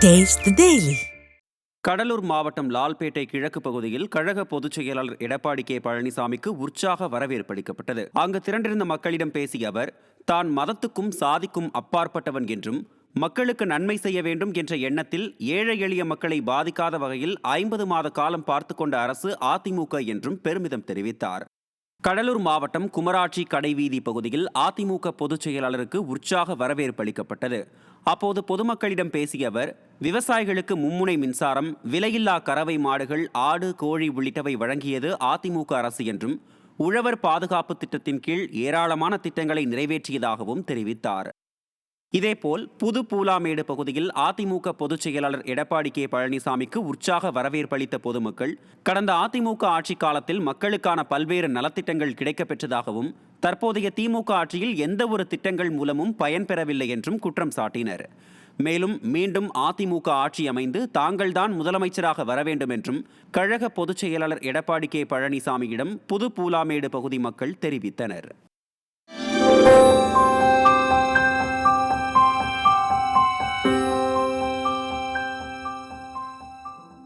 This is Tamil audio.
Taste the Daily. கடலூர் மாவட்டம் லால்பேட்டை கிழக்கு பகுதியில் கழக பொதுச் செயலாளர் எடப்பாடி கே பழனிசாமிக்கு உற்சாக வரவேற்பு அளிக்கப்பட்டது. அங்கு திரண்டிருந்த மக்களிடம் பேசிய அவர், தான் மதத்துக்கும் சாதிக்கும் அப்பாற்பட்டவன் என்றும் மக்களுக்கு நன்மை செய்ய வேண்டும் என்ற எண்ணத்தில் ஏழை எளிய மக்களை பாதிக்காத வகையில் 50 மாத காலம் பார்த்து கொண்ட அரசு அதிமுக என்றும் பெருமிதம் தெரிவித்தார். கடலூர் மாவட்டம் குமராட்சி கடைவீதி பகுதியில் அதிமுக பொதுச் செயலாளருக்கு உற்சாக வரவேற்பு அளிக்கப்பட்டது. அப்போது பொதுமக்களிடம் பேசிய அவர், விவசாயிகளுக்கு மும்முனை மின்சாரம், விலையில்லா கறவை மாடுகள், ஆடு, கோழி உள்ளிட்டவை வழங்கியது அதிமுக அரசு என்றும் உழவர் பாதுகாப்பு திட்டத்தின் கீழ் ஏராளமான திட்டங்களை நிறைவேற்றியதாகவும் தெரிவித்தார். இதேபோல் புது பூலாமேடு பகுதியில் அதிமுக பொதுச் செயலாளர் எடப்பாடி கே பழனிசாமிக்கு உற்சாக வரவேற்பளித்த பொதுமக்கள், கடந்த அதிமுக ஆட்சி காலத்தில் மக்களுக்கான பல்வேறு நலத்திட்டங்கள் கிடைக்கப்பெற்றதாகவும் தற்போதைய திமுக ஆட்சியில் எந்த ஒரு திட்டங்கள் மூலமும் பயன்பெறவில்லை என்றும் குற்றம் சாட்டினர். மேலும் மீண்டும் அதிமுக ஆட்சி அமைந்து தாங்கள்தான் முதலமைச்சராக வர வேண்டும் என்றும் கழக பொதுச் செயலாளர் எடப்பாடி கே பழனிசாமியிடம் புது பூலாமேடு பகுதி மக்கள் தெரிவித்தனர்.